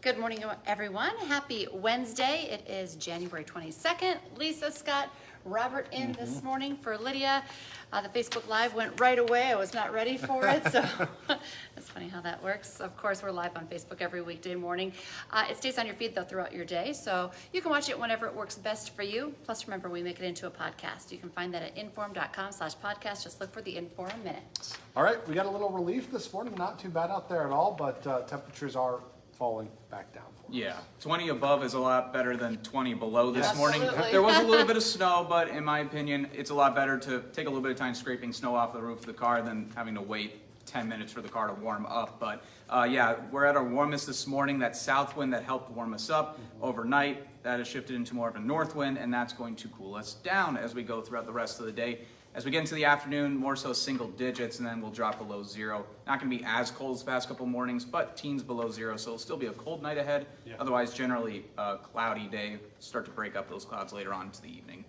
Good morning, everyone. Happy Wednesday. It is January 22nd. Lisa, Scott, Robert in this morning for Lydia. The Facebook Live went right away. I was not ready for it, so it's funny how that works. Of course, we're live on Facebook every weekday morning. It stays on your feed, though, throughout your day, so you can watch it whenever it works best for you. Plus, remember, we make it into a podcast. You can find that at inform.com/podcast. Just look for the Inform Minute. All right, we got a little relief this morning. Not too bad out there at all, but temperatures are falling back down for us. Yeah, 20 above is a lot better than 20 below this Yes. morning. Absolutely. There was a little bit of snow, but in my opinion, it's a lot better to take a little bit of time scraping snow off the roof of the car than having to wait 10 minutes for the car to warm up. But yeah, we're at our warmest this morning. That south wind that helped warm us up overnight, that has shifted into more of a north wind, and that's going to cool us down as we go throughout the rest of the day. As we get into the afternoon, more so single digits, and then we'll drop below zero. Not going to be as cold as the past couple mornings, but teens below zero, so it'll still be a cold night ahead. Yeah. Otherwise, generally a cloudy day. Start to break up those clouds later on into the evening.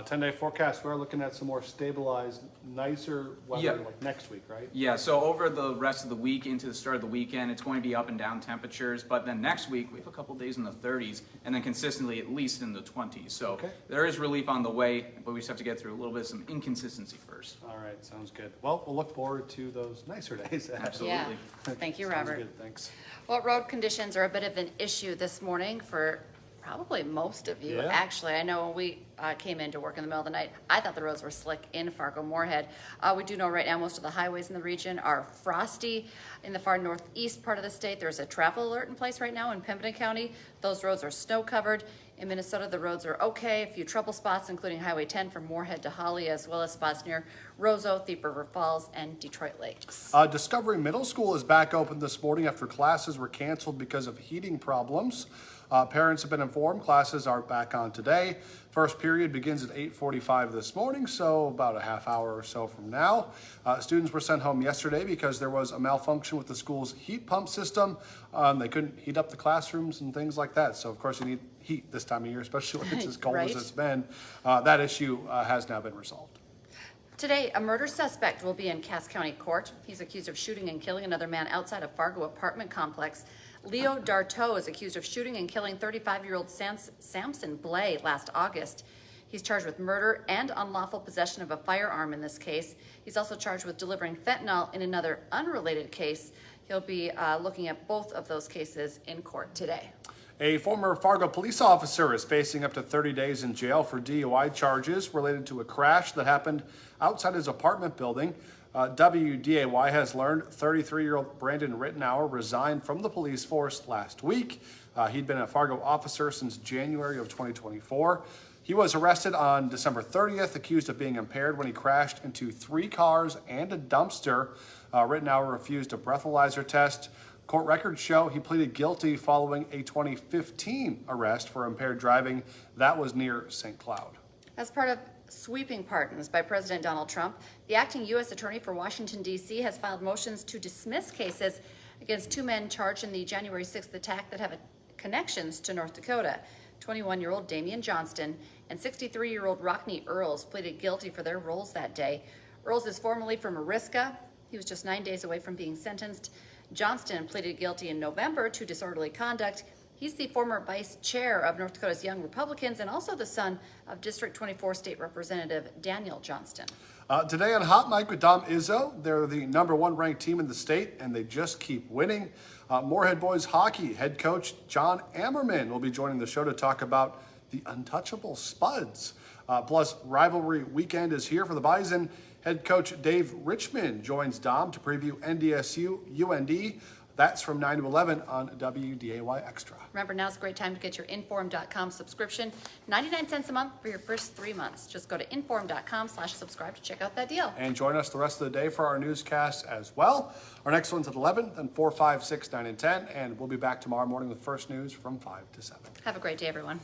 10-day forecast, we're looking at some more stabilized, nicer weather Yeah. like next week, right? Yeah, so over the rest of the week into the start of the weekend, it's going to be up and down temperatures. But then next week, we have a couple days in the 30s, and then consistently at least in the 20s. So Okay. there is relief on the way, but we just have to get through a little bit of some inconsistency first. All right, sounds good. Well, we'll look forward to those nicer days ahead. Absolutely. Yeah. Thank you, Sounds Robert. good, thanks. Well, road conditions are a bit of an issue this morning for probably most of you. Yeah. Actually, I know when we came into work in the middle of the night, I thought the roads were slick in Fargo-Moorhead. We do know right now most of the highways in the region are frosty. In the far northeast part of the state, there's a travel alert in place right now in Pembina County. Those roads are snow covered. In Minnesota, the roads are okay. A few trouble spots, including Highway 10 from Moorhead to Holly, as well as spots near Roseau, Thief River Falls, and Detroit Lakes. Discovery Middle School is back open this morning after classes were canceled because of heating problems. Parents have been informed classes are back on today. First period begins at 8:45 this morning, so about a half hour or so from now. Students were sent home yesterday because there was a malfunction with the school's heat pump system. They couldn't heat up the classrooms and things like that. So, of course, you need heat this time of year, especially when it's as cold Right. as it's been. That issue has now been resolved. Today, a murder suspect will be in Cass County Court. He's accused of shooting and killing another man outside a Fargo apartment complex. Leo Darteau is accused of shooting and killing 35-year-old Samson Blay last August. He's charged with murder and unlawful possession of a firearm in this case. He's also charged with delivering fentanyl in another unrelated case. He'll be looking at both of those cases in court today. A former Fargo police officer is facing up to 30 days in jail for DUI charges related to a crash that happened outside his apartment building. WDAY has learned 33-year-old Brandon Rittenauer resigned from the police force last week. He'd been a Fargo officer since January of 2024. He was arrested on December 30th, accused of being impaired when he crashed into 3 cars and a dumpster. Rittenauer refused a breathalyzer test. Court records show he pleaded guilty following a 2015 arrest for impaired driving. That was near St. Cloud. As part of sweeping pardons by President Donald Trump, the acting U.S. Attorney for Washington, D.C. has filed motions to dismiss cases against 2 men charged in the January 6th attack that have connections to North Dakota. 21-year-old Damian Johnston and 63-year-old Rockne Earls pleaded guilty for their roles that day. Earls is formerly from Mariska. He was just 9 days away from being sentenced. Johnston pleaded guilty in November to disorderly conduct. He's the former vice chair of North Dakota's Young Republicans and also the son of District 24 State Representative Daniel Johnston. Today on Hot Mic with Dom Izzo, they're the #1 ranked team in the state, and they just keep winning. Moorhead Boys Hockey head coach John Ammerman will be joining the show to talk about the untouchable Spuds. Plus, rivalry weekend is here for the Bison. Head coach Dave Richmond joins Dom to preview NDSU UND. That's from 9 to 11 on WDAY Extra. Remember, now's a great time to get your Inform.com subscription. 99 cents a month for your first 3 months. Just go to Inform.com/subscribe to check out that deal. And join us the rest of the day for our newscasts as well. Our next one's at 11, then 4, 5, 6, 9, and 10. And we'll be back tomorrow morning with First News from 5 to 7. Have a great day, everyone.